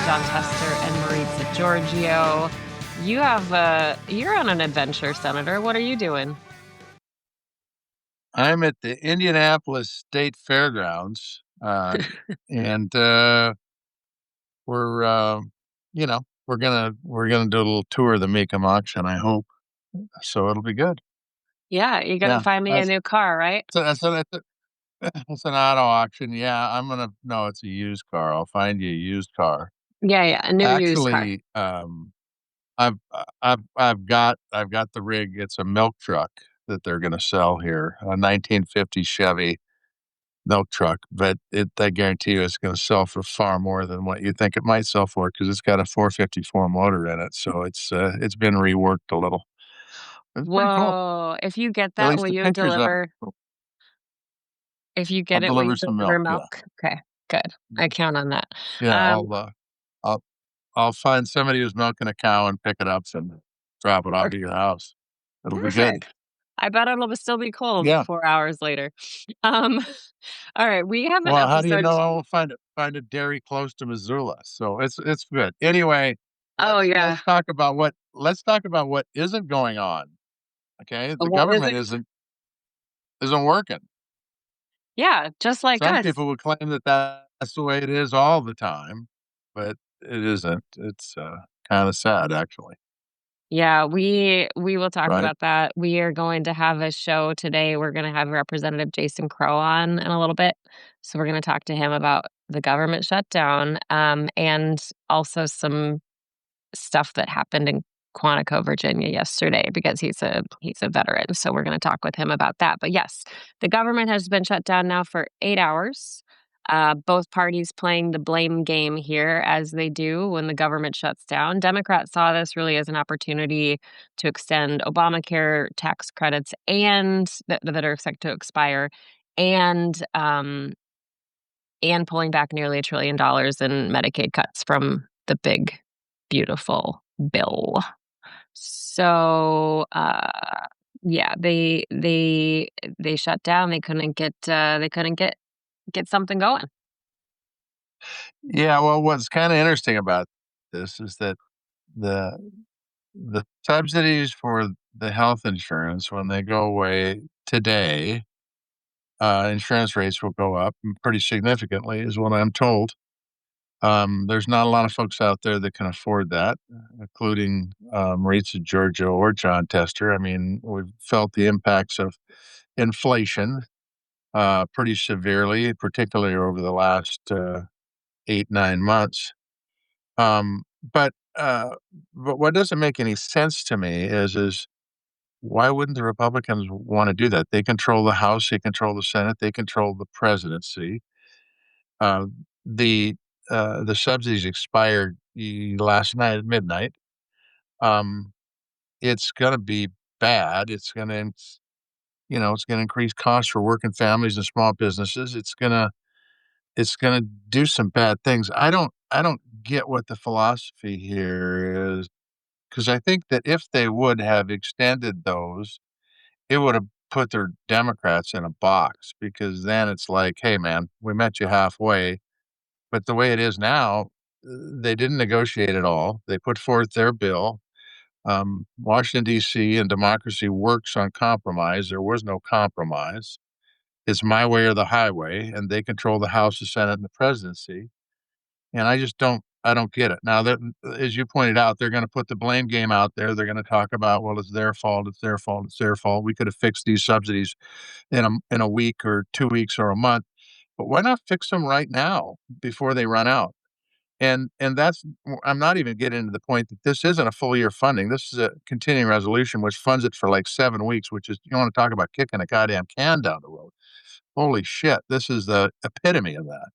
Jon Tester and Maritza Giorgio. You're on an adventure, Senator. What are you doing? I'm at the Indianapolis State Fairgrounds, and we're we're gonna do a little tour of the Mecum auction. I hope so. It'll be good. Yeah, you're gonna Yeah, find me a that's new car, right? that's an auto auction. Yeah, I'm gonna no, it's a used car. I'll find you a used car. Yeah, a new used car. Actually, I've got the rig. It's a milk truck that they're gonna sell here, a 1950 Chevy milk truck, but I guarantee you it's going to sell for far more than what you think it might sell for because it's got a 454 motor in it. So it's been reworked a little. It's pretty cool. Whoa. If you get At that, least will the you pictures of deliver? If you I'll get it, will you deliver some deliver milk. Yeah, milk? Okay, good. I count on that. yeah. Um, I'll I'll find somebody who's milking a cow and pick it up and drop it off per- at your house. It'll be good. Perfect. I bet it'll still be cold Yeah. 4 hours later. Um, all right, we have an Well, how do you episode. know I will find a dairy close to Missoula? So it's good. Anyway, Oh let's yeah. talk about what isn't going on. Okay, the What is government it? isn't working. Yeah, just like Some us. people would claim that that's the way it is all the time, but it isn't. It's kind of sad, actually. Yeah, we will talk Right? about that. We are going to have a show today. We're going to have Representative Jason Crow on in a little bit. So we're going to talk to him about the government shutdown, and also some stuff that happened in Quantico, Virginia yesterday because he's a veteran. So we're going to talk with him about that. But yes, the government has been shut down now for 8 hours. Both parties playing the blame game here as they do when the government shuts down. Democrats saw this really as an opportunity to extend Obamacare tax credits and that are set to expire, and pulling back nearly $1 trillion in Medicaid cuts from the big, beautiful bill. So, yeah, they shut down. They couldn't get something going. Yeah. Well, what's kind of interesting about this is that the the subsidies for the health insurance, when they go away today, insurance rates will go up pretty significantly, is what I'm told. There's not a lot of folks out there that can afford that, including Maritza Giorgio or John Tester. I mean, we've felt the impacts of inflation pretty severely, particularly over the last 8, 9 months. Um, but uh, but what doesn't make any sense to me is why wouldn't the Republicans want to do that? They control the House, they control the Senate, they control the presidency. Uh, the the subsidies expired last night at midnight. Um, it's going to be bad. It's going to increase costs for working families and small businesses. It's going to do some bad things. I don't get what the philosophy here is because I think that if they would have extended those, it would have put their Democrats in a box because then it's like, hey man, we met you halfway. But the way it is now, they didn't negotiate at all. They put forth their bill. Washington, D.C. and democracy works on compromise. There was no compromise. It's my way or the highway, and they control the House, the Senate, and the presidency. And I don't get it. Now, that, as you pointed out, they're going to put the blame game out there. They're going to talk about, well, it's their fault, it's their fault, it's their fault. We could have fixed these subsidies in a week or 2 weeks or a month. But why not fix them right now before they run out? And that's I'm not even getting to the point that this isn't a full year funding. This is a continuing resolution which funds it for like 7 weeks, which is you want to talk about kicking a goddamn can down the road. Holy shit, this is the epitome of that.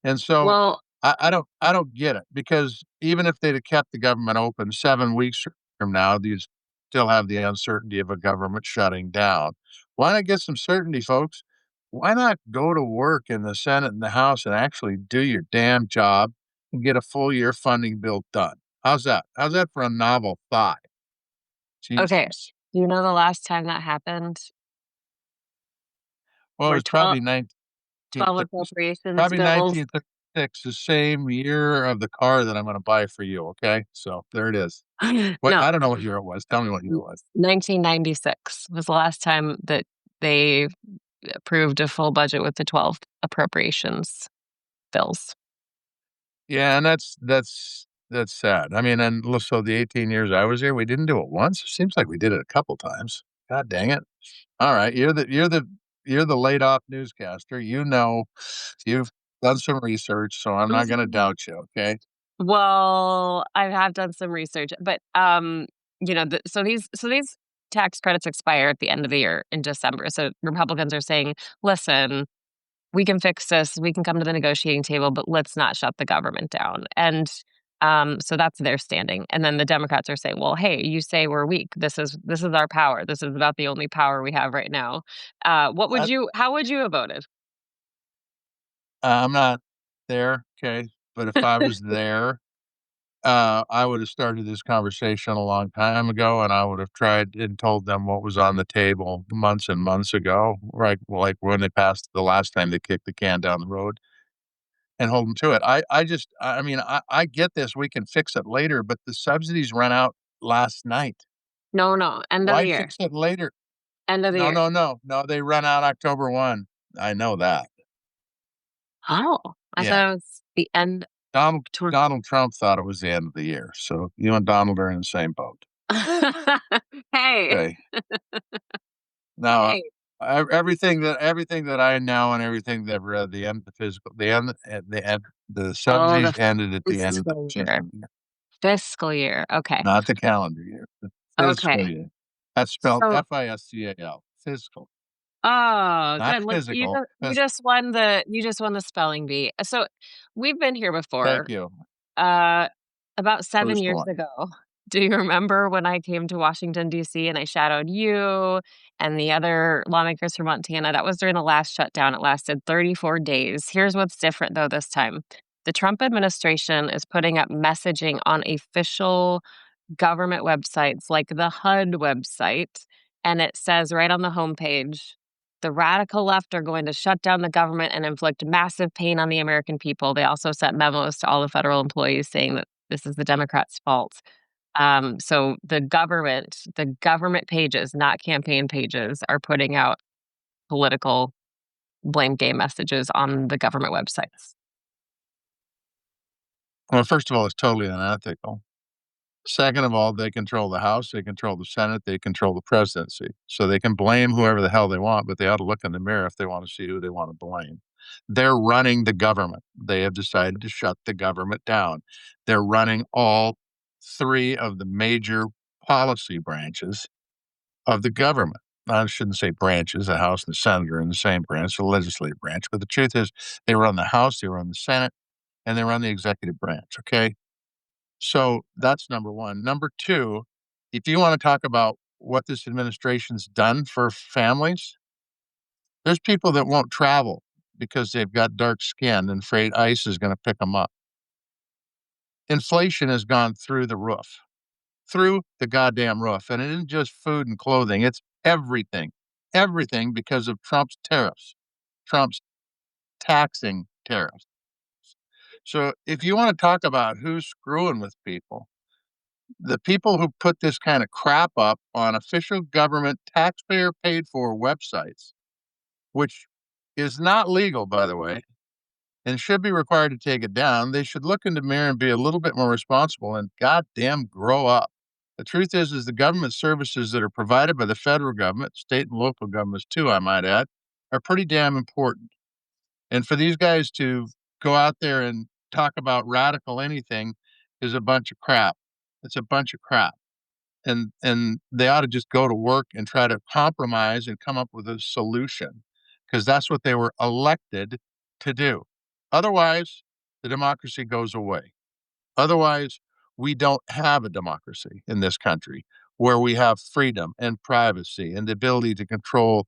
And so Well, I don't get it because even if they'd have kept the government open 7 weeks from now, you still have the uncertainty of a government shutting down. Why not get some certainty, folks? Why not go to work in the Senate and the House and actually do your damn job and get a full year funding bill done? How's that? How's that for a novel thought? okay. Jesus. Do you know the last time that happened? Well, it Where was 12, probably 19, 12 appropriations probably bills 1930. It's the same year of the car that I'm gonna buy for you, okay? So, there it is. What No, I don't know what year it was. Tell me what year it n was. 1996 was the last time that they approved a full budget with the 12 appropriations bills. Yeah, and that's sad. I mean, and l so the 18 years I was here, we didn't do it once? Seems like we did it a couple times. God dang it. Alright, you're the laid off newscaster. You know, you've done some research, so I'm not gonna doubt you, okay? Well, I have done some research, but, so these tax credits expire at the end of the year in December, so Republicans are saying, "Listen, we can fix this, we can come to the negotiating table, but let's not shut the government down," and, so that's their standing, and then the Democrats are saying, "Well, hey, you say we're weak. This is our power. This is about the only power we have right now." What would I you how would you have voted? I'm not there, okay? But if I was there, I would have started this conversation a long time ago, and I would have tried and told them what was on the table months and months ago, right? Like when they passed the last time they kicked the can down the road and hold them to it. I mean, I get this. We can fix it later, but the subsidies run out last night. No, no, end of the Why year. fix it later? End of the No, year. no, no, no. They run out October 1. I know that. Oh, I Yeah. thought it was the end Donald toward Donald Trump thought it was the end of the year. So you and Donald are in the same boat. Hey, Okay. Now, hey. everything that I know and everything that I've read, the end the Oh, subsidies the ended at the end of the fiscal year. fiscal year, Fiscal year, okay, not the calendar year, the fiscal okay. year. That's spelled So Fiscal, fiscal, oh, not good, look, physical, you just won the spelling bee. So, we've been here Thank before, you. uh, about 7 First years one. ago. Do you remember when I came to Washington, DC, and I shadowed you and the other lawmakers from Montana? That was during the last shutdown, it lasted 34 days. Here's what's different, though, this time. The Trump administration is putting up messaging on official government websites like the HUD website, and it says right on the homepage, "The radical left are going to shut down the government and inflict massive pain on the American people." They also sent memos to all the federal employees saying that this is the Democrats' fault. So the government pages, not campaign pages, are putting out political blame game messages on the government websites. Well, first of all, it's totally unethical. Second of all, they control the House, they control the Senate, they control the presidency. So they can blame whoever the hell they want, but they ought to look in the mirror if they want to see who they want to blame. They're running the government. They have decided to shut the government down. They're running all three of the major policy branches of the government. I shouldn't say branches, the House and the Senate are in the same branch, the legislative branch. But the truth is, they run the House, they run the Senate, and they run the executive branch. Okay. So that's number 1. Number 2, if you wanna talk about what this administration's done for families, there's people that won't travel because they've got dark skin and afraid ICE is gonna pick them up. Inflation has gone through the goddamn roof, and it isn't just food and clothing, it's everything. Everything because of Trump's tariffs, Trump's taxing tariffs. So if you wanna talk about who's screwing with people, the people who put this kind of crap up on official government taxpayer paid for websites, which is not legal, by the way, and should be required to take it down, they should look in the mirror and be a little bit more responsible and goddamn grow up. The truth is the government services that are provided by the federal government, state and local governments too, I might add, are pretty damn important. And for these guys to go out there and talk about radical anything is a bunch of crap. It's a bunch of crap. And they ought to just go to work and try to compromise and come up with a solution because that's what they were elected to do. Otherwise, the democracy goes away. Otherwise, we don't have a democracy in this country where we have freedom and privacy and the ability to control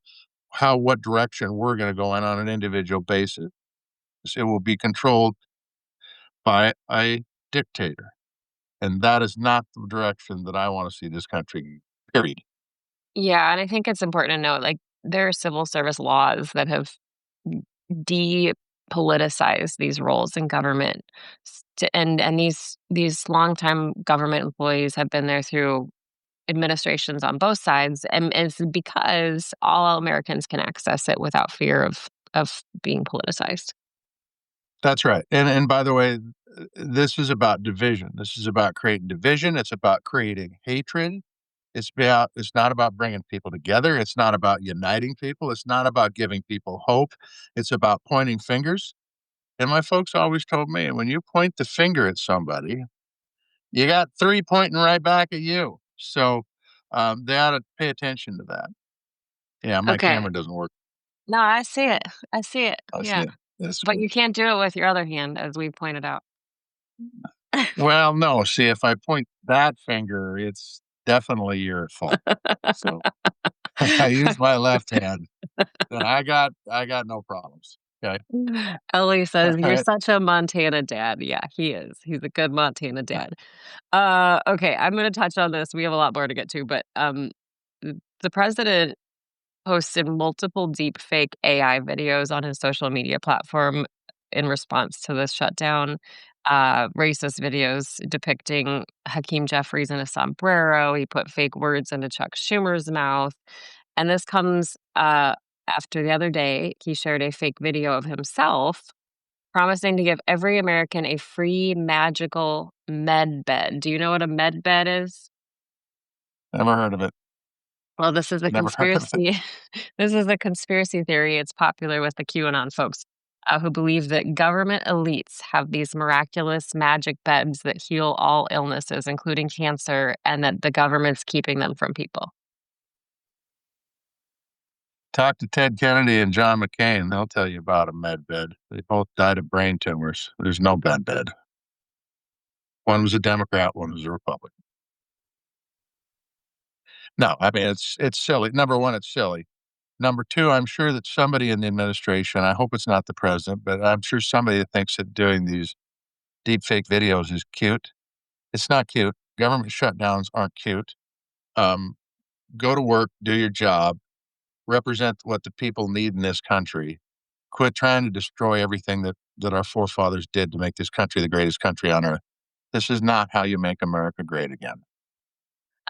what direction we're going to go in on an individual basis. It will be controlled by a dictator. And that is not the direction that I want to see this country, period. Yeah, and I think it's important to note, like, there are civil service laws that have politicize these roles in government. And these longtime government employees have been there through administrations on both sides, and it's because all Americans can access it without fear of being politicized. That's right. And by the way, this is about division. This is about creating division. It's about creating hatred. It's not about bringing people together. It's not about uniting people. It's not about giving people hope. It's about pointing fingers. And my folks always told me, when you point the finger at somebody, you got three pointing right back at you. So they ought to pay attention to that. Yeah, my Okay. camera doesn't work. No, I see it. I see it. I see Yeah. it. That's But good. you can't do it with your other hand, as we pointed out. Well, no, see, if I point that finger, it's definitely your fault. So I use my left hand, then I got no problems. Okay. Ellie All says, "You're right. such a Montana dad." Yeah, he is. He's a good Montana dad. Okay, I'm gonna touch on this. We have a lot more to get to, but the president posted multiple deep fake AI videos on his social media platform in response to this shutdown. Racist videos depicting Hakeem Jeffries in a sombrero. He put fake words into Chuck Schumer's mouth. And this comes after the other day, he shared a fake video of himself promising to give every American a free magical med bed. Do you know what a med bed is? Never heard of it. Well, this is a Never heard of it. conspiracy. This is a conspiracy theory. It's popular with the QAnon folks who believe that government elites have these miraculous magic beds that heal all illnesses, including cancer, and that the government's keeping them from people. Talk to Ted Kennedy and John McCain. They'll tell you about a med bed. They both died of brain tumors. There's no med bed. One was a Democrat, one was a Republican. No, I mean it's silly. Number one, it's silly. Number two, I'm sure that somebody in the administration, I hope it's not the president, but I'm sure somebody that thinks that doing these deep fake videos is cute. It's not cute. Government shutdowns aren't cute. Um, Go to work, do your job, represent what the people need in this country. Quit trying to destroy everything that our forefathers did to make this country the greatest country on earth. This is not how you make America great again.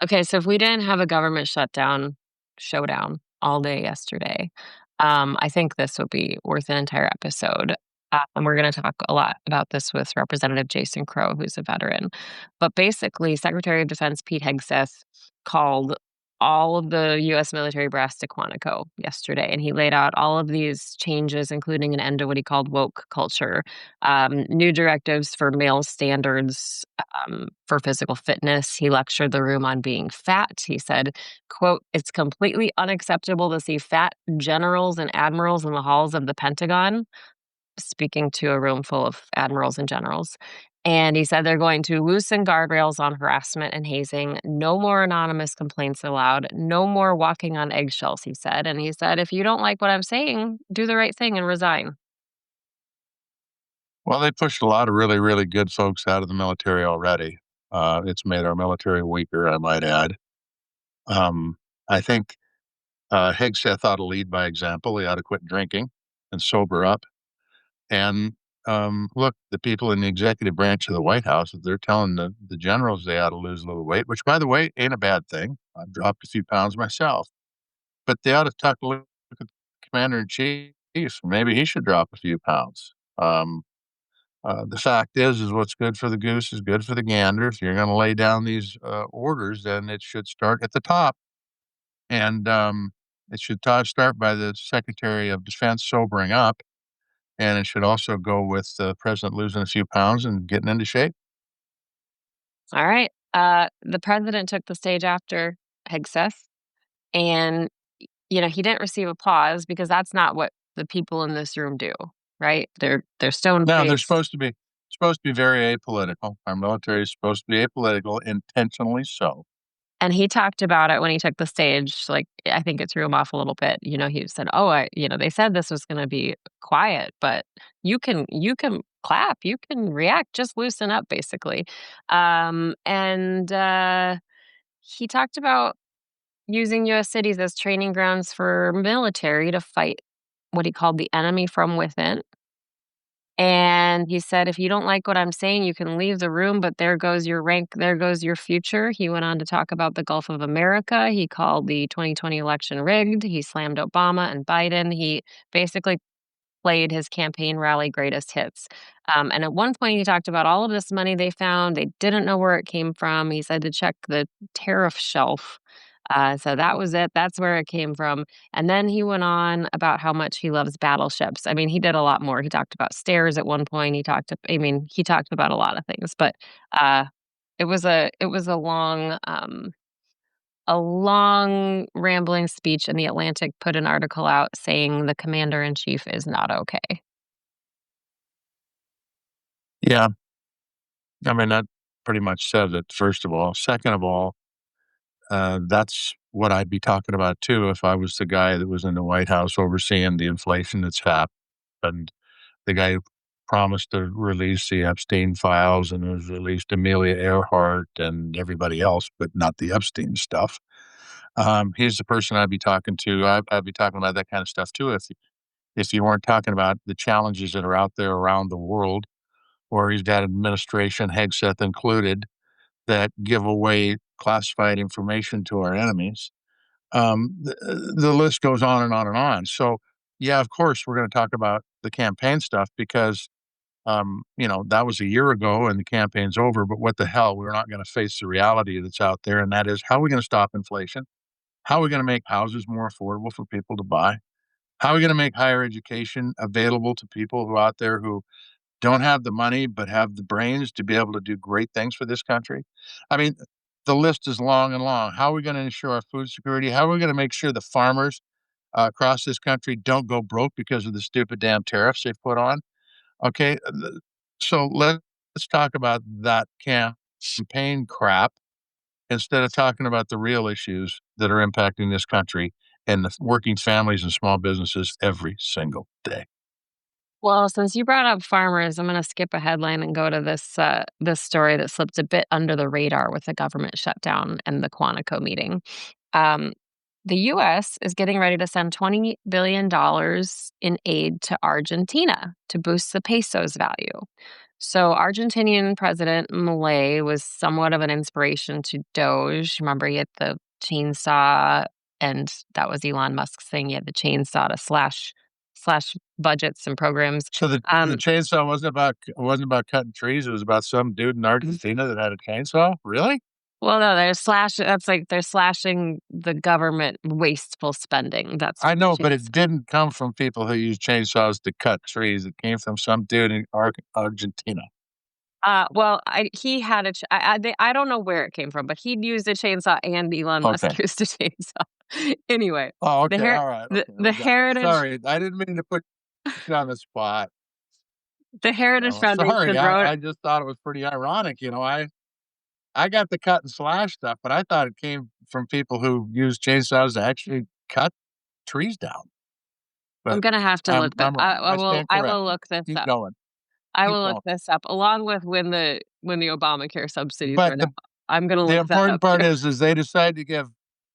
Okay, so if we didn't have a government showdown all day yesterday, I think this would be worth an entire episode. And we're going to talk a lot about this with Representative Jason Crow, who's a veteran. But basically, Secretary of Defense Pete Hegseth called all of the U.S. military brass to Quantico yesterday, and he laid out all of these changes, including an end to what he called woke culture, new directives for male standards for physical fitness. He lectured the room on being fat. He said, quote, "It's completely unacceptable to see fat generals and admirals in the halls of the Pentagon," speaking to a room full of admirals and generals. And he said they're going to loosen guardrails on harassment and hazing. No more anonymous complaints allowed. No more walking on eggshells, he said. And he said, if you don't like what I'm saying, do the right thing and resign. Well, they pushed a lot of really, really good folks out of the military already. It's made our military weaker, I might add. Um, I think Hegseth ought to lead by example. He ought to quit drinking and sober up. And look, the people in the executive branch of the White House, they're telling the generals they ought to lose a little weight, which, by the way, ain't a bad thing. I've dropped a few pounds myself, but they ought to talk a look at the commander in chief. Maybe he should drop a few pounds. The fact is what's good for the goose is good for the gander. If you're going to lay down these orders, then it should start at the top, and it should start by the Secretary of Defense sobering up, and it should also go with the president losing a few pounds and getting into shape. All right. The president took the stage after Hegseth, and he didn't receive applause because that's not what the people in this room do, right? They're stone Now they're faced. supposed to be very apolitical. Our military is supposed to be apolitical, intentionally so. And he talked about it when he took the stage, like, I think it threw him off a little bit. He said, "Oh, they said this was gonna be quiet, but you can clap, you can react, just loosen up," basically. And he talked about using US cities as training grounds for military to fight what he called the enemy from within. And he said, "If you don't like what I'm saying, you can leave the room, but there goes your rank, there goes your future." He went on to talk about the Gulf of America. He called the 2020 election rigged. He slammed Obama and Biden. He basically played his campaign rally greatest hits. And at one point, he talked about all of this money they found. They didn't know where it came from. He said to check the tariff shelf. So that was it. That's where it came from. And then he went on about how much he loves battleships. I mean, he did a lot more. He talked about stairs at one point. I mean, he talked about a lot of things, but uh, it was a long rambling speech, and The Atlantic put an article out saying the commander in chief is not okay. Yeah, I mean, that pretty much says it, first of all. Second of all, that's what I'd be talking about too if I was the guy that was in the White House overseeing the inflation that's happened, the guy who promised to release the Epstein files and has released Amelia Earhart and everybody else, but not the Epstein stuff. He's the person I'd be talking to. I'd be talking about that kind of stuff too if you weren't talking about the challenges that are out there around the world, where he's got administration, Hegseth included, that give away classified information to our enemies. The list goes on and on and on. So, yeah, of course, we're going to talk about the campaign stuff because, that was a year ago and the campaign's over. But what the hell? We're not going to face the reality that's out there. And that is, how are we going to stop inflation? How are we going to make houses more affordable for people to buy? How are we going to make higher education available to people who out there who don't have the money, but have the brains to be able to do great things for this country? I mean, the list is long and long. How are we going to ensure our food security? How are we going to make sure the farmers across this country don't go broke because of the stupid damn tariffs they've put on? Okay, so let's talk about that campaign crap instead of talking about the real issues that are impacting this country and the working families and small businesses every single day. Well, since you brought up farmers, I'm going to skip a headline and go to this story that slipped a bit under the radar with the government shutdown and the Quantico meeting. Um, the U.S. is getting ready to send $20 billion in aid to Argentina to boost the peso's value. So, Argentinian President Milei was somewhat of an inspiration to Doge. Remember, he had the chainsaw, and that was Elon Musk's thing. He had the chainsaw to slash budgets and programs. So the chainsaw wasn't about cutting trees. It was about some dude in Argentina that had a chainsaw. Really? Well, no, that's like they're slashing the government wasteful spending. That's I what the know, but chains. it didn't come from people who use chainsaws to cut trees. It came from some dude in Argentina. Well, he had a I don't know where it came from, but he'd used a chainsaw and Elon Okay. Musk used a chainsaw. Anyway, Oh, the okay. her All right. the Okay. the Heritage Sorry, I didn't mean to put you on the spot. the Heritage Sorry. Foundation wrote. I just thought it was pretty ironic. I got the cut and slash stuff, but I thought it came from people who use chainsaws to actually cut trees down. I'm But gonna have to look that. I'm wrong. I stand I will corrected. look this Keep up. going. I Keep will look going. this up along with when the Obamacare subsidies But run out. I'm gonna the look that important up part too. is they decide to give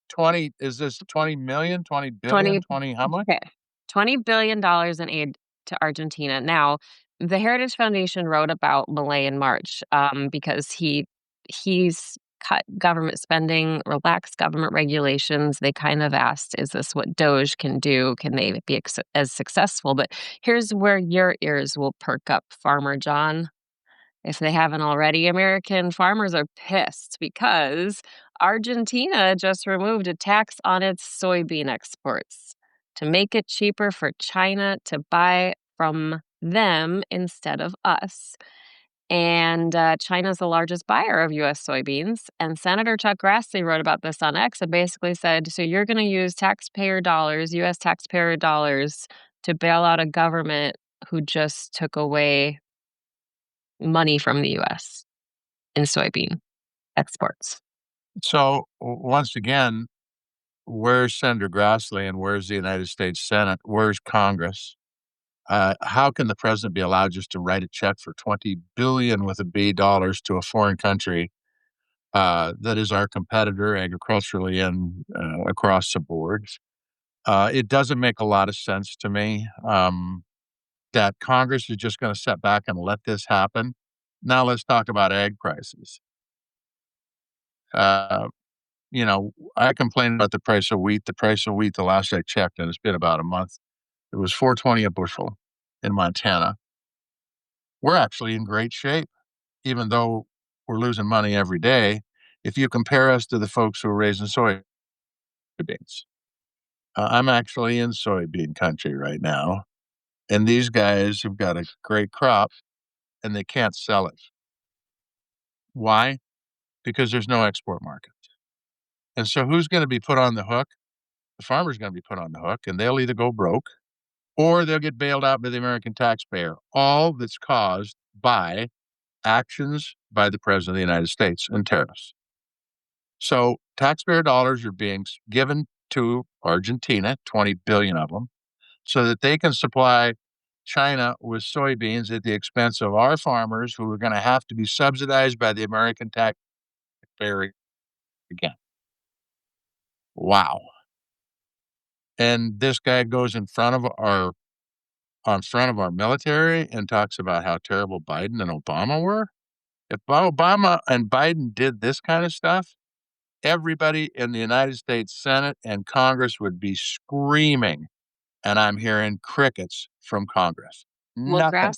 20, is this 20,000,000, 20,000,000,000, 20 20 how much? Okay. $20 billion in aid to Argentina. Now, the Heritage Foundation wrote about Milei in March, because he's cut government spending, relaxed government regulations. They kind of asked, "Is this what Doge can do? Can they be as successful?" But here's where your ears will perk up, Farmer John. If they haven't already, American farmers are pissed because Argentina just removed a tax on its soybean exports to make it cheaper for China to buy from them instead of us. And China's the largest buyer of U.S. soybeans. And Senator Chuck Grassley wrote about this on X and basically said, so you're going to use taxpayer dollars, U.S. taxpayer dollars, to bail out a government who just took away money from the US in soybean exports. So once again, where's Senator Grassley and where's the United States Senate? Where's Congress? How can the president be allowed just to write a check for 20 billion with a B dollars to a foreign country that is our competitor agriculturally and across the board? It doesn't make a lot of sense to me. that Congress is just gonna sit back and let this happen. Now let's talk about egg prices. Uh, I complained about the price of wheat. The price of wheat, the last I checked, and it's been about a month, it was 4.20 a bushel in Montana. We're actually in great shape, even though we're losing money every day. If you compare us to the folks who are raising soybeans, I'm actually in soybean country right now, and these guys have got a great crop and they can't sell it. Why? Because there's no export market. And so who's going to be put on the hook? The farmer's going to be put on the hook, and they'll either go broke or they'll get bailed out by the American taxpayer. All that's caused by actions by the President of the United States and tariffs. So taxpayer dollars are being given to Argentina, 20 billion of them, so that they can supply China with soybeans at the expense of our farmers who are going to have to be subsidized by the American taxpayer again. Wow. And this guy goes in front of our military and talks about how terrible Biden and Obama were. If Obama and Biden did this kind of stuff, everybody in the United States Senate and Congress would be screaming, and I'm hearing crickets from Congress. Well, Nothing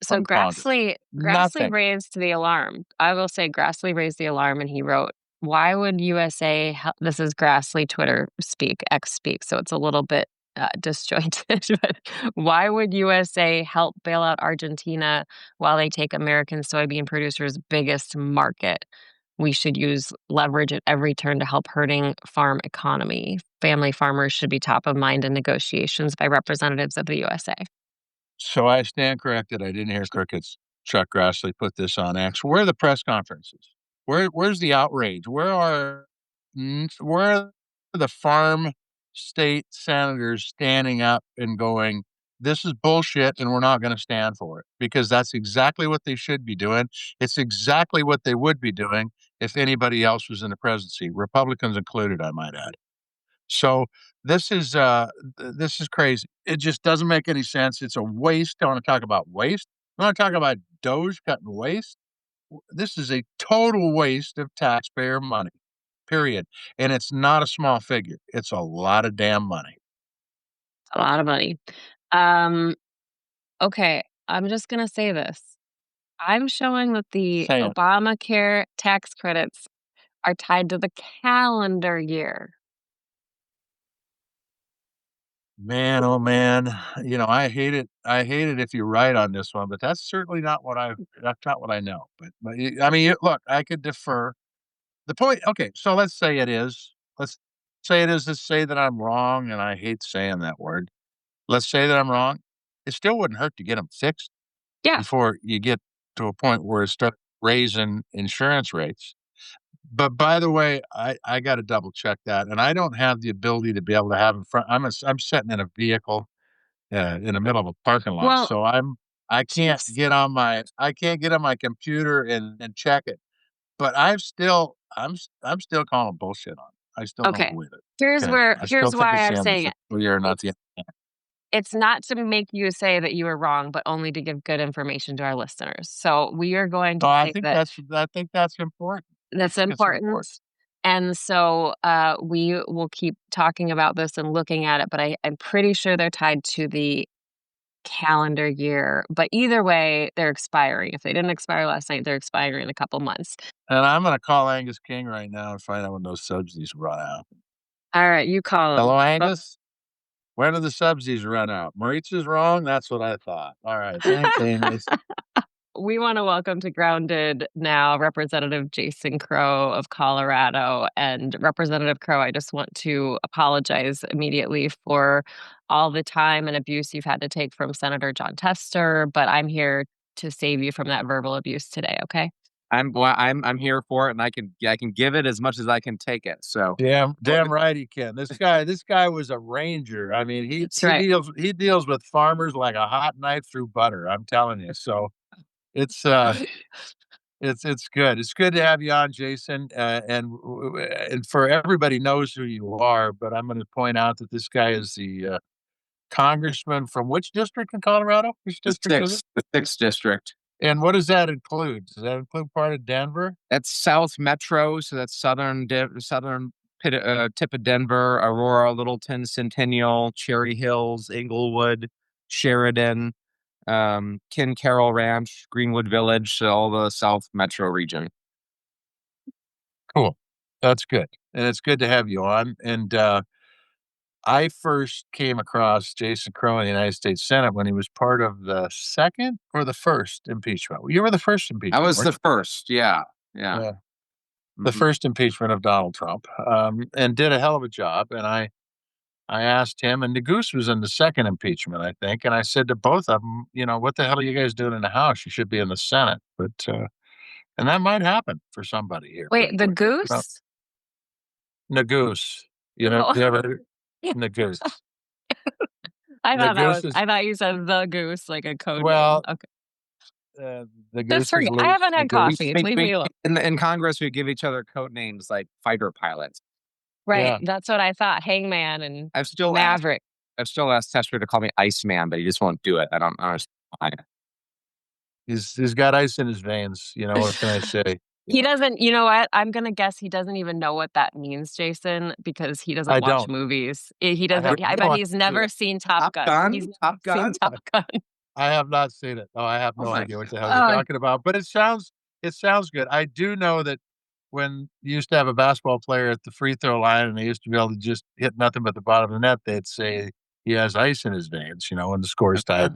from Congress. Grassley Nothing. raised the alarm. I will say Grassley raised the alarm and he wrote, "Why would USA this is Grassley Twitter speak, X speak, so it's a little bit disjointed, but why would USA help bail out Argentina while they take American soybean producers' biggest market? We should use leverage at every turn to help hurting farm economy. Family farmers should be top of mind in negotiations by representatives of the USA." So I stand corrected. I didn't hear crickets. Chuck Grassley put this on X. Where are the press conferences? Where's the outrage? Where are the farm state senators standing up and going, "This is bullshit and we're not going to stand for it," because that's exactly what they should be doing. It's exactly what they would be doing if anybody else was in the presidency, Republicans included, I might add. So this is this is crazy. It just doesn't make any sense. It's a waste. I want to talk about waste. I want to talk about Doge cutting waste. This is a total waste of taxpayer money. Period. And it's not a small figure. It's a lot of damn money. A lot of money. Um, okay, I'm just gonna say this. I'm showing that the Saying, Obamacare tax credits are tied to the calendar year. man, oh man, I hate it. I hate it if you're right on this one, but that's certainly not what that's not what I know. I mean, look, I could defer. The point okay, so let's say it is. Let's say it is. Let's say that I'm wrong, and I hate saying that word. Let's say that I'm wrong. It still wouldn't hurt to get them fixed Yeah. before you get to a point where it starts raising insurance rates. But by the way, I gotta double check that, and I don't have the ability to be able to have in front I'm sitting in a vehicle, in the middle of a parking lot, Well, so jeez. I can't get on my computer and check it. But I'm still calling bullshit on it. I still don't Okay. believe it. Okay. I still Here's think why it's I'm the end of the saying it. fiscal year, not the end. It's not to make you say that you were wrong, but only to give good information to our listeners. So we are going No, to say that I think that's important. I that's think it's important. important. And so we will keep talking about this and looking at it, but I'm pretty sure they're tied to the calendar year. But either way, they're expiring. If they didn't expire last night, they're expiring in a couple months. And I'm gonna call Angus King right now and find out when those subsidies run out. All right, you call them. Hello, Angus? When do the subsidies run out? Mauritius wrong? That's what I thought. All right. Thanks, Angus. We want to welcome to Grounded now Representative Jason Crow of Colorado. And Representative Crow, I just want to apologize immediately for all the time and abuse you've had to take from Senator John Tester, but I'm here to save you from that verbal abuse today, okay? I'm here for it, and I can give it as much as I can take it. So Damn right he can. This guy was a ranger. I mean, That's right. he deals with farmers like a hot knife through butter, I'm telling you. So it's it's good. It's good to have you on, Jason. And for everybody knows who you are, but I'm going to point out that this guy is congressman from which district in Colorado? Which district is it? The 6th district. And what does that include? Does that include part of Denver? That's South Metro, so that's southern tip of Denver, Aurora, Littleton, Centennial, Cherry Hills, Inglewood, Sheridan, Ken Carroll Ranch, Greenwood Village, so all the South Metro region. Cool. That's good. And it's good to have you on. And I first came across Jason Crow in the United States Senate when he was part of the second or the first impeachment. You were the first impeachment. I was weren't the first. Yeah. you? The Mhm. first impeachment of Donald Trump, and did a hell of a job. And I asked him, and Goose was in the second impeachment, I think. And I said to both of them, what the hell are you guys doing in the House? You should be in the Senate. But and that might happen for somebody here. Wait, the Well, goose? Nagoose. You Oh. ever Nagoose? I thought Nagoose is I thought you said the goose, like a code well, name. Okay. the Just goose is forget. I loose. haven't had coffee. Leave me alone. In Congress, we give each other code names like fighter pilots. Right. Yeah. That's what I thought. Hangman and I've still asked Maverick. Tester to call me Iceman, but he just won't do it. I don't understand why. He's got ice in his veins. What can I say? He doesn't, you know what? I'm gonna guess he doesn't even know what that means, Jason, because he doesn't I watch don't. movies. He have doesn't. I no bet he's never seen Top Gun. He's Top never Gun. seen Top Gun. I have not seen it. Oh, I have Oh no my idea what the God. hell you're talking about. But it sounds good. I do know that when you used to have a basketball player at the free throw line and they used to be able to just hit nothing but the bottom of the net, they'd say he has ice in his veins, when the score is tied.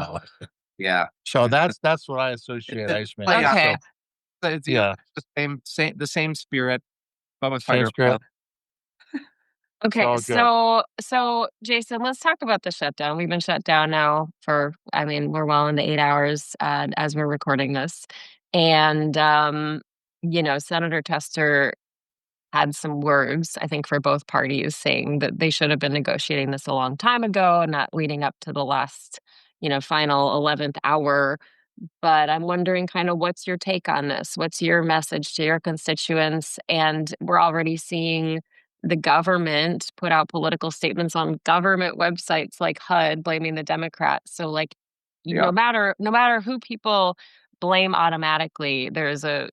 Yeah. So that's what I associate Iceman with. Okay. So, It's yeah, the same spirit, but with same fighter script. pilot. Okay, all good. so Jason, let's talk about the shutdown. We've been shut down now for, I mean, we're well into 8 hours as we're recording this, and Senator Tester had some words, I think, for both parties, saying that they should have been negotiating this a long time ago, and not leading up to the last, final 11th hour. But I'm wondering kind of what's your take on this? What's your message to your constituents? And we're already seeing the government put out political statements on government websites like HUD blaming the Democrats. So like Yeah. no matter who people blame automatically, there is a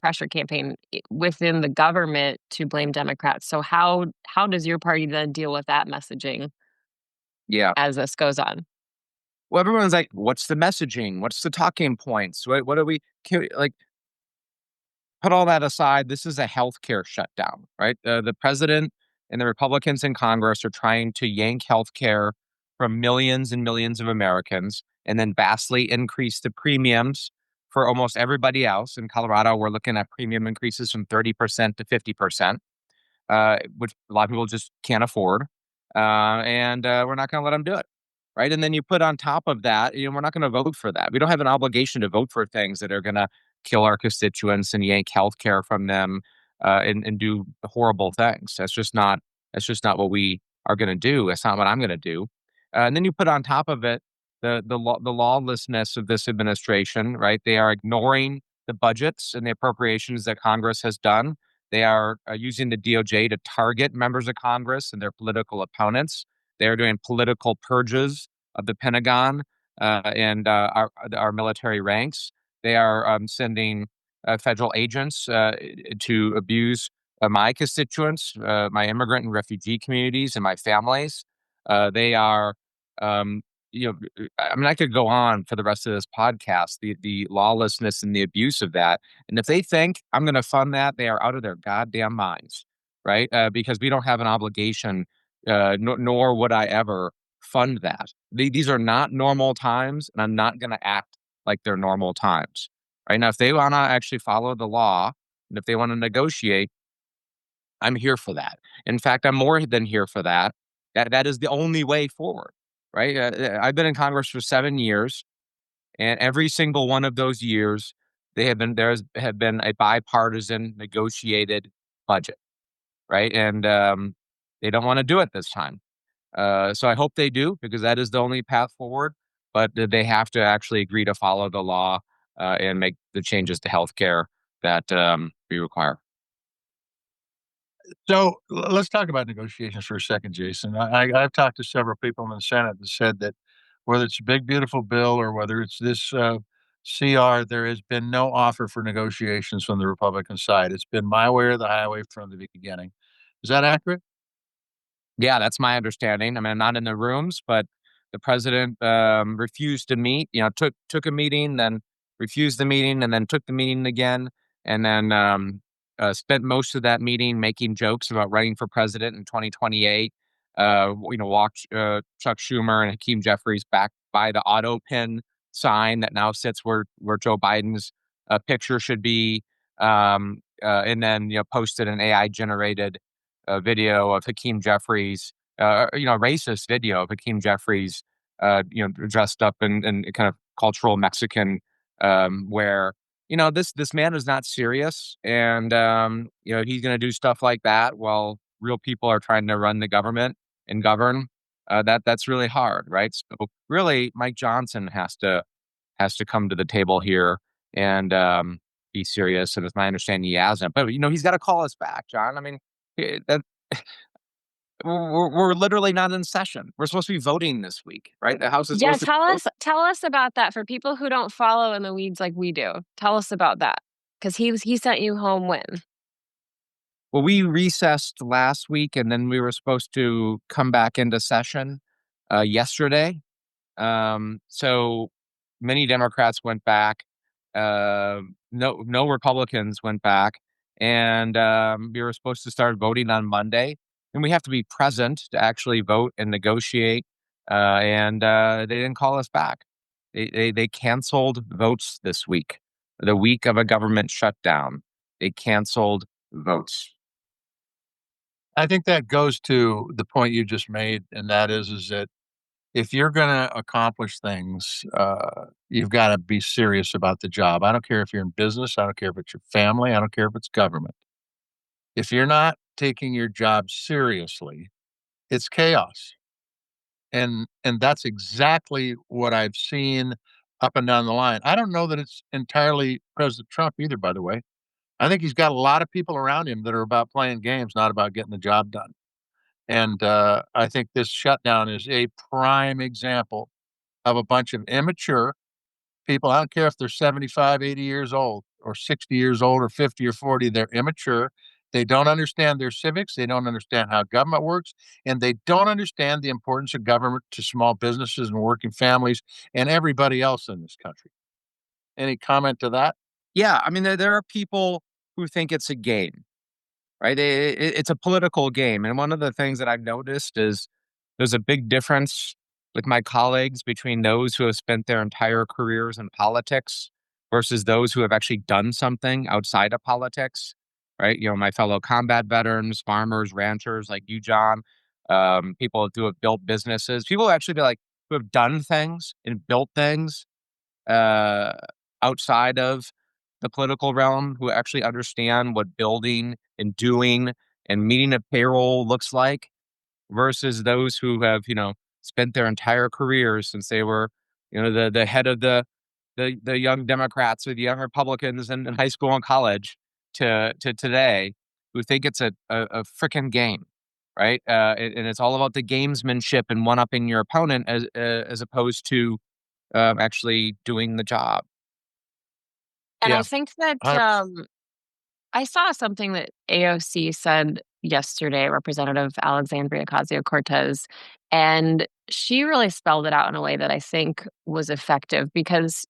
pressure campaign within the government to blame Democrats. So how does your party then deal with that messaging Yeah. as this goes on? Well, everyone's like, what's the messaging? What's the talking points? What are we like? Put all that aside. This is a healthcare shutdown, right? The president and the Republicans in Congress are trying to yank healthcare from millions and millions of Americans and then vastly increase the premiums for almost everybody else. In Colorado, we're looking at premium increases from 30% to 50%, which a lot of people just can't afford. And we're not going to let them do it. Right. And then you put on top of that, we're not going to vote for that. We don't have an obligation to vote for things that are going to kill our constituents and yank healthcare from them and do horrible things. That's just not what we are going to do. That's not what I'm going to do. And then you put on top of it the lawlessness of this administration. Right. They are ignoring the budgets and the appropriations that Congress has done. They are using the DOJ to target members of Congress and their political opponents. They're doing political purges of the Pentagon and our military ranks. They are sending federal agents to abuse my constituents, my immigrant and refugee communities, and my families. They are, I mean, I could go on for the rest of this podcast, the lawlessness and the abuse of that. And if they think I'm going to fund that, they are out of their goddamn minds, right? Because we don't have an obligation nor would I ever fund that. These are not normal times, and I'm not going to act like they're normal times. Right now, if they want to actually follow the law, and if they want to negotiate, I'm here for that. In fact, I'm more than here for that. That is the only way forward. Right? I've been in Congress for 7 years, and every single one of those years, there have been a bipartisan negotiated budget. Right? And they don't want to do it this time. So I hope they do, because that is the only path forward. But they have to actually agree to follow the law and make the changes to healthcare that we require. So let's talk about negotiations for a second, Jason. I've talked to several people in the Senate that said that whether it's a big, beautiful bill or whether it's this CR, there has been no offer for negotiations from the Republican side. It's been my way or the highway from the beginning. Is that accurate? Yeah, that's my understanding. I mean, I'm not in the rooms, but the president refused to meet. Took a meeting, then refused the meeting, and then took the meeting again, and then spent most of that meeting making jokes about running for president in 2028. Walked Chuck Schumer and Hakeem Jeffries back by the auto pin sign that now sits where Joe Biden's picture should be, and then posted an AI generated video of Hakeem Jeffries, racist video of Hakeem Jeffries, dressed up in kind of cultural Mexican, where this man is not serious, and he's going to do stuff like that while real people are trying to run the government and govern. That's really hard, right? So really, Mike Johnson has to come to the table here and be serious. And it's my understanding he hasn't, but he's got to call us back, John. I mean, that we're literally not in session. We're supposed to be voting this week, right? The House is Yeah, supposed to vote. tell us about that for people who don't follow in the weeds like we do. Tell us about that. Because he sent you home when? Well, we recessed last week, and then we were supposed to come back into session yesterday. So many Democrats went back. No Republicans went back, and we were supposed to start voting on Monday, and we have to be present to actually vote and negotiate. And they didn't call us back. They canceled votes this week, the week of a government shutdown. They canceled votes. I think that goes to the point you just made, and that is that if you're going to accomplish things, you've got to be serious about the job. I don't care if you're in business. I don't care if it's your family. I don't care if it's government. If you're not taking your job seriously, it's chaos. And that's exactly what I've seen up and down the line. I don't know that it's entirely President Trump either, by the way. I think he's got a lot of people around him that are about playing games, not about getting the job done. And I think this shutdown is a prime example of a bunch of immature people. I don't care if they're 75, 80 years old or 60 years old or 50 or 40, they're immature. They don't understand their civics. They don't understand how government works. And they don't understand the importance of government to small businesses and working families and everybody else in this country. Any comment to that? Yeah, I mean, there are people who think it's a game, right? It's a political game. And one of the things that I've noticed is there's a big difference with my colleagues between those who have spent their entire careers in politics versus those who have actually done something outside of politics, right? My fellow combat veterans, farmers, ranchers like you, John, people who have built businesses, people who actually be like, who have done things and built things uh, outside of the political realm, who actually understand what building and doing and meeting a payroll looks like, versus those who have spent their entire careers since they were the head of the young Democrats or the young Republicans in high school and college to today, who think it's a freaking game, right? And it's all about the gamesmanship and one upping your opponent as opposed to actually doing the job. And I Yeah. think that 100%. I saw something that AOC said yesterday, Representative Alexandria Ocasio-Cortez, and she really spelled it out in a way that I think was effective because,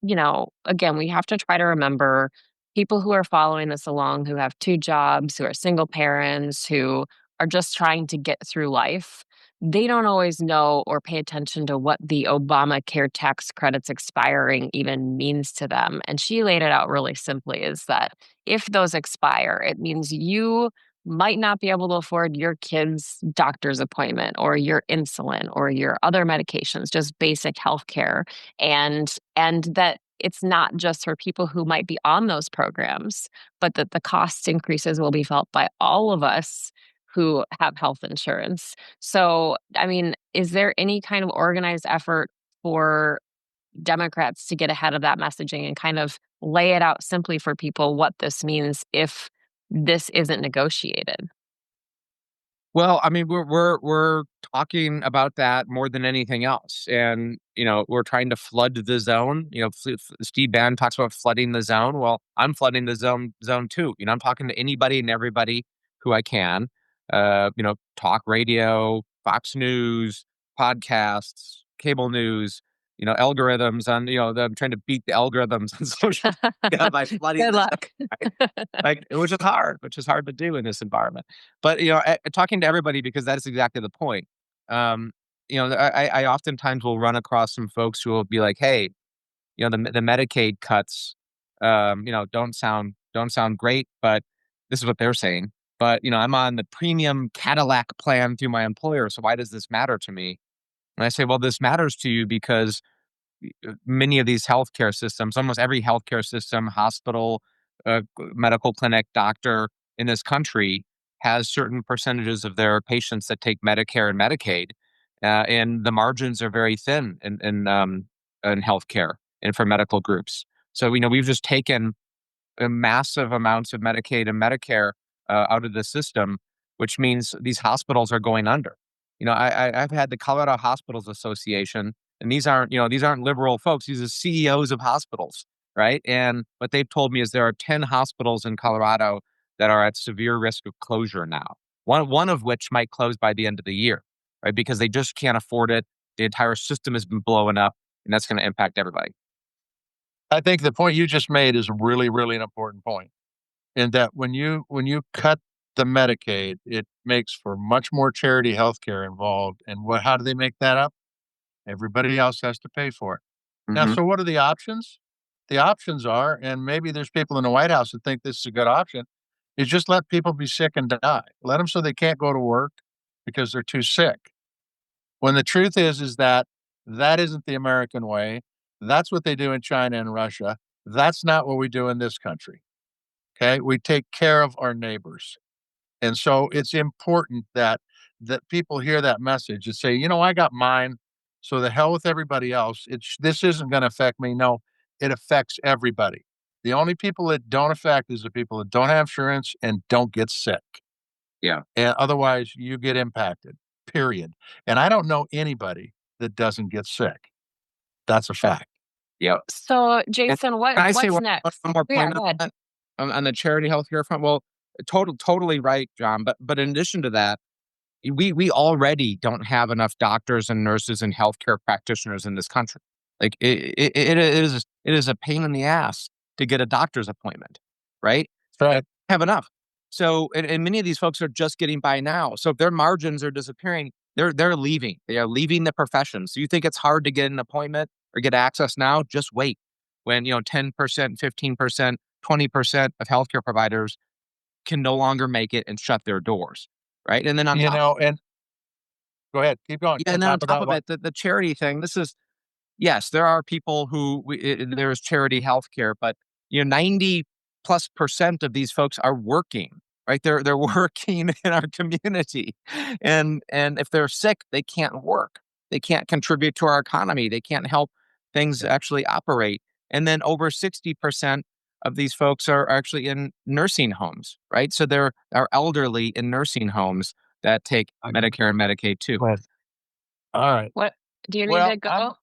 again, we have to try to remember people who are following this along who have two jobs, who are single parents, who are just trying to get through life. They don't always know or pay attention to what the Obamacare tax credits expiring even means to them. And she laid it out really simply is that if those expire, it means you might not be able to afford your kid's doctor's appointment or your insulin or your other medications, just basic health care. And that it's not just for people who might be on those programs, but that the cost increases will be felt by all of us who have health insurance. So, I mean, is there any kind of organized effort for Democrats to get ahead of that messaging and kind of lay it out simply for people what this means if this isn't negotiated? Well, I mean, we're talking about that more than anything else, and we're trying to flood the zone. Steve Bannon talks about flooding the zone. Well, I'm flooding the zone too. I'm talking to anybody and everybody who I can. Talk radio, Fox News, podcasts, cable news. Algorithms on. I'm trying to beat the algorithms on social media by flooding Good the zone, luck. like, which is hard to do in this environment. But talking to everybody, because that's exactly the point. Um, I oftentimes will run across some folks who will be like, "Hey, the Medicaid cuts, don't sound great," but this is what they're saying. But I'm on the premium Cadillac plan through my employer, so why does this matter to me? And I say, well, this matters to you because many of these healthcare systems, almost every healthcare system, hospital, medical clinic, doctor in this country has certain percentages of their patients that take Medicare and Medicaid, and the margins are very thin in healthcare and for medical groups. So we've just taken massive amounts of Medicaid and Medicare out of the system, which means these hospitals are going under. I've had the Colorado Hospitals Association, and these aren't liberal folks. These are CEOs of hospitals, right? And what they've told me is there are 10 hospitals in Colorado that are at severe risk of closure now. One of which might close by the end of the year, right? Because they just can't afford it. The entire system has been blowing up, and that's going to impact everybody. I think the point you just made is really, really an important point. In that when you cut the Medicaid, it makes for much more charity healthcare involved. And how do they make that up? Everybody else has to pay for it. Now, Hmm. so what are the options? The options are, and maybe there's people in the White House that think this is a good option, is just let people be sick and die. Let them so they can't go to work because they're too sick. When the truth is that that isn't the American way. That's what they do in China and Russia. That's not what we do in this country. Okay? We take care of our neighbors. And so it's important that people hear that message and say, I got mine, so the hell with everybody else. This isn't going to affect me. No, it affects everybody. The only people it don't affect is the people that don't have insurance and don't get sick. Yeah. And otherwise, you get impacted. Period. And I don't know anybody that doesn't get sick. That's a fact. Yeah. So, And Jason, can I say what's one next? more Yeah, point go on ahead. that? On the charity healthcare front? Well, totally right, John. But in addition to that, we already don't have enough doctors and nurses and healthcare practitioners in this country. Like it is a pain in the ass to get a doctor's appointment, right? Right. Have enough. So and many of these folks are just getting by now. So if their margins are disappearing, they're leaving. They are leaving the profession. So you think it's hard to get an appointment or get access now? Just wait. When 10%, 15%, 20% of healthcare providers can no longer make it and shut their doors. Right. And then on top And go ahead, keep going. Yeah, On and then on top of top that, of what? it, the charity thing, this is yes, there are people who there's charity healthcare, but 90 plus percent of these folks are working, right? They're working in our community. And if they're sick, they can't work. They can't contribute to our economy. They can't help things actually operate. And then over 60% of these folks are actually in nursing homes, right? So there are elderly in nursing homes that take Medicare and Medicaid too. Go ahead. All right. What do you need Well, to go?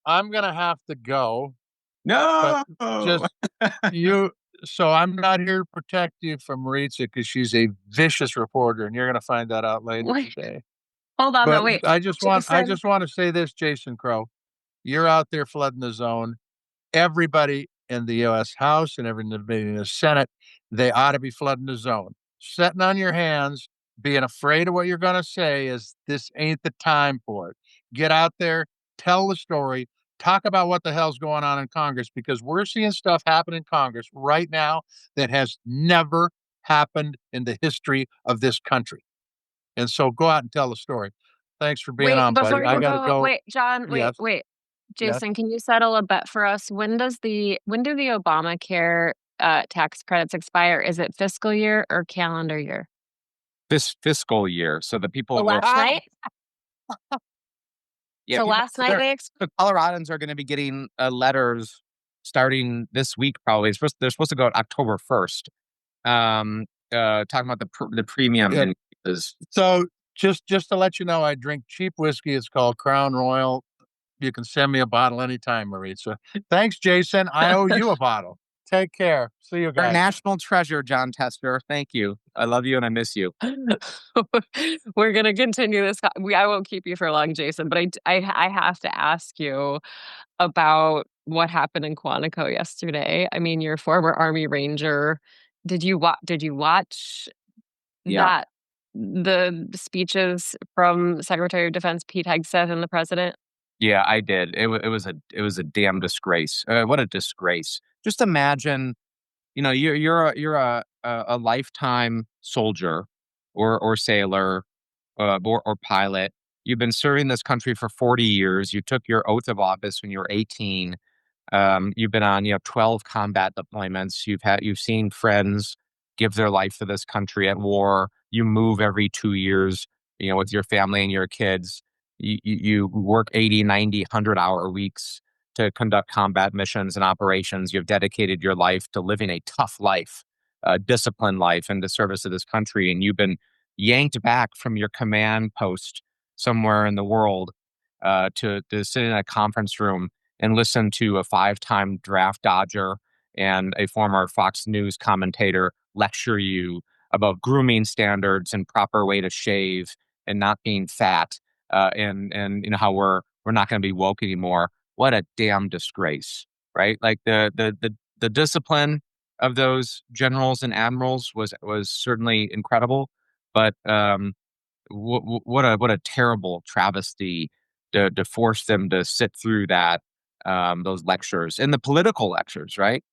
I'm gonna have to go, but No. just you so I'm not here to protect you from Maritza because she's a vicious reporter, and you're gonna find that out later Wait, today. hold on though. But Wait, I Jason. just wanna say this, Jason Crow. You're out there flooding the zone. Everybody in the US House and everybody in the Senate, they ought to be flooding the zone. Sitting on your hands, being afraid of what you're gonna say is this ain't the time for it. Get out there, tell the story, talk about what the hell's going on in Congress because we're seeing stuff happen in Congress right now that has never happened in the history of this country. And so go out and tell the story. Thanks for being Wait, on, before buddy. I you gotta go, go. wait, John, Yes, wait. yes. Jason, can you settle a bet for us? When do the Obamacare tax credits expire? Is it fiscal year or calendar year? This fiscal year, so the people So will last night? yeah, So people last night they the Coloradans are gonna be getting, letters starting this week probably. They're supposed to go out October 1st, talking about the premium Yeah. increases. So Just to let you know, I drink cheap whiskey. It's called Crown Royal. You can send me a bottle anytime, Maritza. Thanks, Jason. I owe you a bottle. Take care. See you Our guys. national treasure, John Tester. Thank you. I love you and I miss you. We're gonna continue this. I won't keep you for long, Jason, but I have to ask you about what happened in Quantico yesterday. I mean, you're a former Army Ranger. Did you watch Yeah. that the speeches from Secretary of Defense Pete Hegseth and the president? Yeah, I did. It was a damn disgrace. What a disgrace. Just imagine, you're a lifetime soldier or sailor or pilot. You've been serving this country for 40 years. You took your oath of office when you were 18. You've been on, 12 combat deployments. You've seen friends give their life for this country at war. You move every 2 years, with your family and your kids. You work 80, 90, 100-hour weeks to conduct combat missions and operations. You've dedicated your life to living a tough life, a disciplined life in the service of this country. And you've been yanked back from your command post somewhere in the world to sit in a conference room and listen to a 5-time draft dodger and a former Fox News commentator lecture you about grooming standards and proper way to shave and not being fat, and how we're not going to be woke anymore. What a damn disgrace, right? Like the discipline of those generals and admirals was certainly incredible, but what a terrible travesty to force them to sit through that, those lectures and the political lectures, right?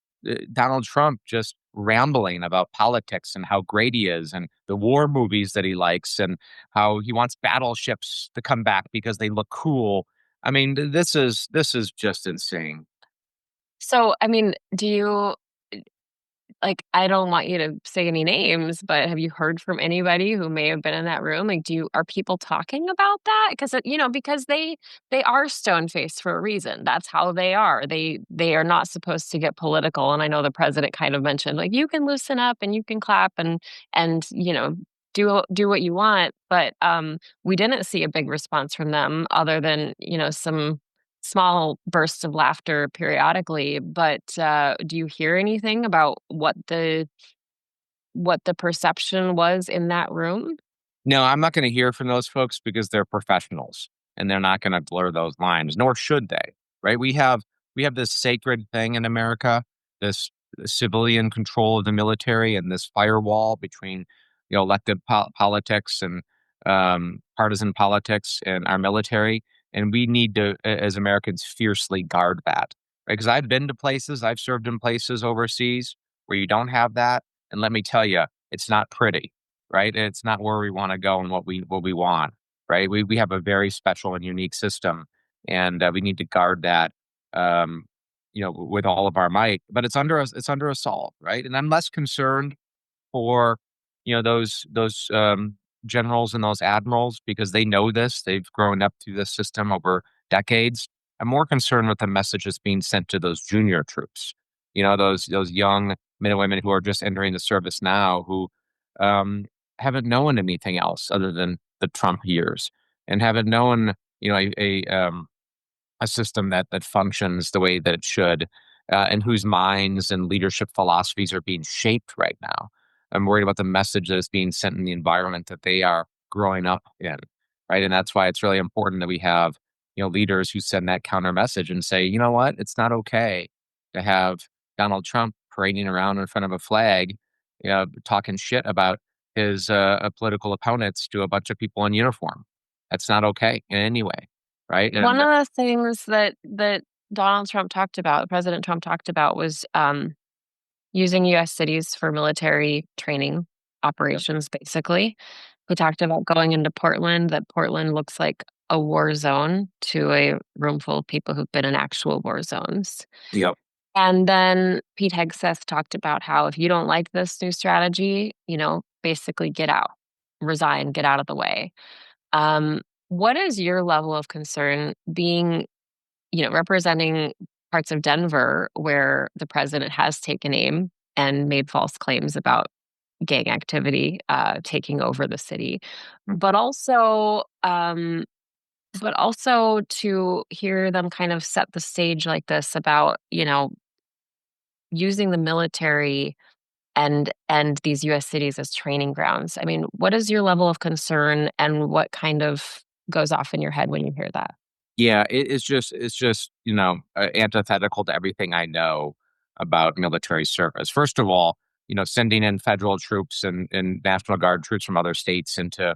Donald Trump just rambling about politics and how great he is and the war movies that he likes and how he wants battleships to come back because they look cool. I mean, this is just insane. So, I mean, do you like, I don't want you to say any names, but have you heard from anybody who may have been in that room? Like, are people talking about that? Because because they are stone faced for a reason. That's how they are. They are not supposed to get political. And I know the president kind of mentioned like you can loosen up and you can clap and do what you want. But we didn't see a big response from them other than some small bursts of laughter periodically, but, do you hear anything about what the perception was in that room? No, I'm not going to hear from those folks because they're professionals and they're not going to blur those lines, nor should they. Right? We have this sacred thing in America, this civilian control of the military and this firewall between elected politics and partisan politics and our military, and we need to, as Americans, fiercely guard that. Right? Because I've been to places, I've served in places overseas where you don't have that, and let me tell you, it's not pretty, right? It's not where we want to go and what we want, right? We have a very special and unique system, and we need to guard that, um, with all of our might. But it's under assault, right? And I'm less concerned for those generals and those admirals because they know this. They've grown up through this system over decades. I'm more concerned with the message that's being sent to those junior troops. Those young men and women who are just entering the service now who um, haven't known anything else other than the Trump years and haven't known a system that functions the way that it should, and whose minds and leadership philosophies are being shaped right now. I'm worried about the message that is being sent in the environment that they are growing up in, right? And that's why it's really important that we have leaders who send that counter message and say, you know what, it's not okay to have Donald Trump parading around in front of a flag, talking shit about his political opponents to a bunch of people in uniform. That's not okay in any way, right? One And of the things that Donald Trump talked about, President Trump talked about was, using US cities for military training operations, basically. He talked about going into Portland, that Portland looks like a war zone to a room full of people who've been in actual war zones. yep. And then Pete Hegseth talked about how if you don't like this new strategy, basically get out, resign, get out of the way. Um, what is your level of concern being, representing parts of Denver where the president has taken aim and made false claims about gang activity taking over the city, Mm. but also to hear them kind of set the stage like this about, using the military and these US cities as training grounds. I mean, what is your level of concern and what kind of goes off in your head when you hear that? Yeah, it's just, antithetical to everything I know about military service. First of all, sending in federal troops and National Guard troops from other states into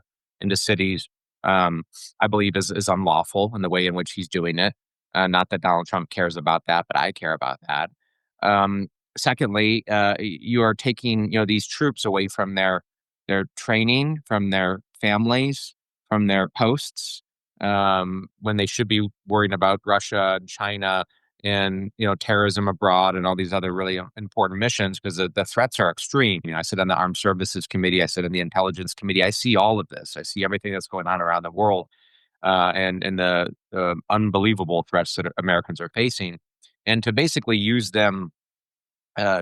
cities, um, I believe is unlawful in the way in which he's doing it. Not that Donald Trump cares about that, but I care about that. Um, Secondly, you are taking these troops away from their training, from their families, from their posts, when they should be worrying about Russia and China and terrorism abroad and all these other really important missions because the threats are extreme. I sit on the Armed Services Committee, I sit in the Intelligence Committee. I see all of this. I see everything that's going on around the world, and the unbelievable threats that Americans are facing, and to basically use them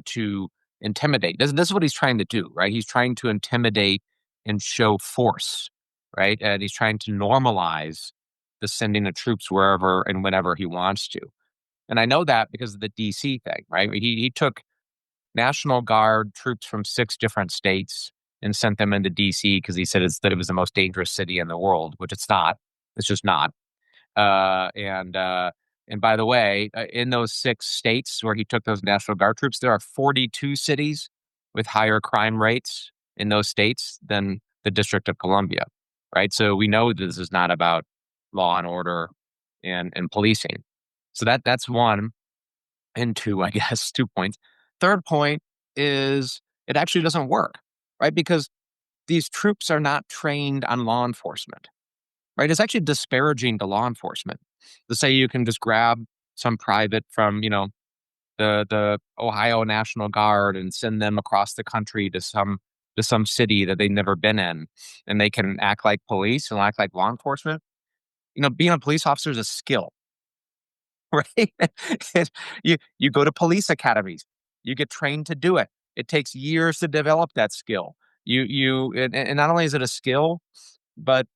to intimidate. This is what he's trying to do, right? He's trying to intimidate and show force, right? And he's trying to normalize the sending of troops wherever and whenever he wants to. And I know that because of the DC thing, right? He took National Guard troops from 6 different states and sent them into DC because he said that it was the most dangerous city in the world, which it's not. It's just not. Uh, and uh, and by the way, in those 6 states where he took those National Guard troops, there are 42 cities with higher crime rates in those states than the District of Columbia, right? So we know this is not about law and order and policing. So that's one. And two, I guess, 2 points. Third point is it actually doesn't work, right? Because these troops are not trained on law enforcement, right? It's actually disparaging to law enforcement to say you can just grab some private from, the Ohio National Guard and send them across the country to some city that they've never been in, and they can act like police and act like law enforcement. Being a police officer is a skill, right? You go to police academies, you get trained to do it. It takes years to develop that skill. And not only is it a skill, but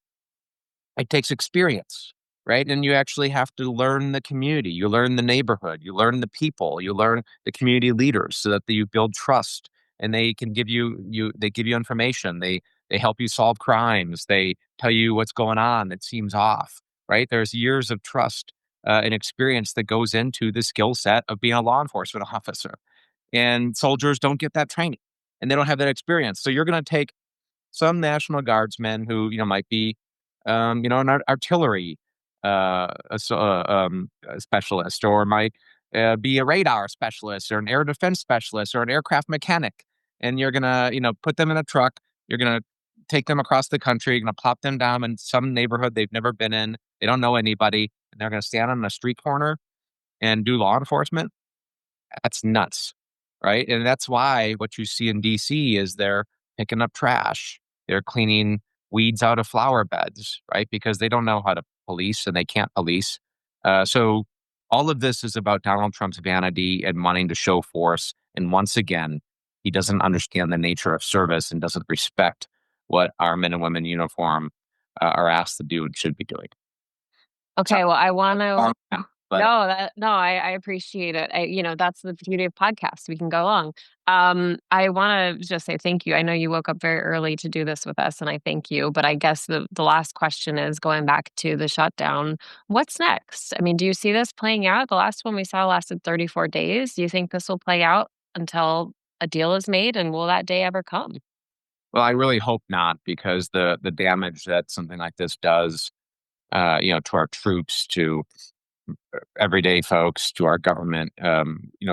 it takes experience, right? And you actually have to learn the community. You learn the neighborhood. You learn the people. You learn the community leaders so that you build trust, and they can they give you information. They help you solve crimes. They tell you what's going on that seems off, right? There's years of trust and experience that goes into the skill set of being a law enforcement officer. And soldiers don't get that training, and they don't have that experience. So you're going to take some National Guardsmen who might be an artillery a specialist, or might be a radar specialist, or an air defense specialist, or an aircraft mechanic, and you're gonna put them in a truck. You're gonna take them across the country. You're gonna plop them down in some neighborhood they've never been in. They don't know anybody, and they're gonna stand on a street corner and do law enforcement. That's nuts, right? And that's why what you see in DC is they're picking up trash. They're cleaning weeds out of flower beds, right? Because they don't know how to police and they can't police. So all of this is about Donald Trump's vanity and wanting to show force. And once again, he doesn't understand the nature of service and doesn't respect what our men and women in uniform are asked to do and should be doing. Okay, well, I want to. Yeah, but No, I appreciate it. That's the beauty of podcasts. We can go long. I want to just say thank you. I know you woke up very early to do this with us, and I thank you. But I guess the last question is going back to the shutdown. What's next? I mean, do you see this playing out? The last one we saw lasted 34 days. Do you think this will play out until a deal is made, and will that day ever come? well, I really hope not, because the damage that something like this does, to our troops, to everyday folks, to our government,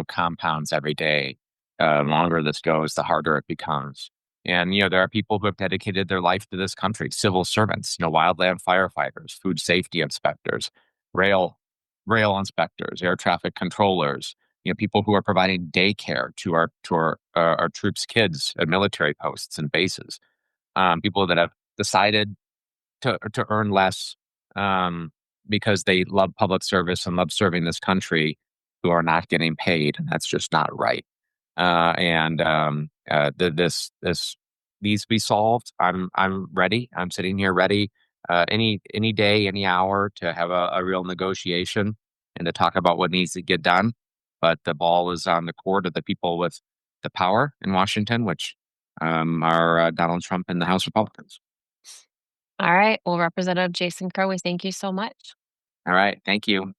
compounds every day. Longer this goes, the harder it becomes. And there are people who have dedicated their life to this country: civil servants, wildland firefighters, food safety inspectors, rail rail inspectors, air traffic controllers. People who are providing daycare to our troops' kids at military posts and bases. People that have decided to earn less, um, because they love public service and love serving this country, who are not getting paid, and that's just not right. And This needs to be solved, I'm ready. I'm sitting here ready any day, any hour to have a real negotiation and to talk about what needs to get done. But the ball is on the court of the people with the power in Washington, which are Donald Trump and the House Republicans. All right. Well, Representative Jason Crow, we thank you so much. All right. Thank you.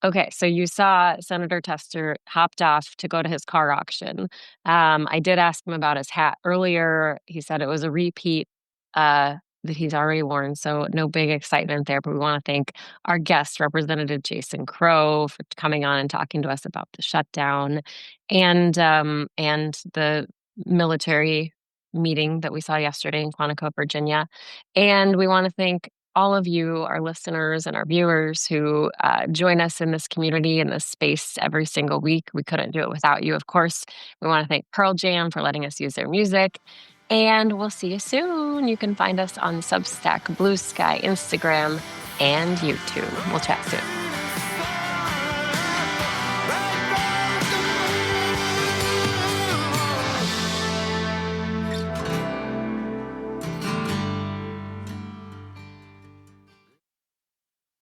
Okay, so you saw Senator Tester hopped off to go to his car auction. I did ask him about his hat earlier. He said it was a repeat that he's already worn, so no big excitement there. But we want to thank our guest, Representative Jason Crow, for coming on and talking to us about the shutdown and the military meeting that we saw yesterday in Quantico, Virginia. And we want to thank all of you, our listeners and our viewers who join us in this community, in this space every single week. We couldn't do it without you, of course. We want to thank Pearl Jam for letting us use their music. And we'll see you soon. You can find us on Substack, Blue Sky, Instagram, and YouTube. We'll chat soon.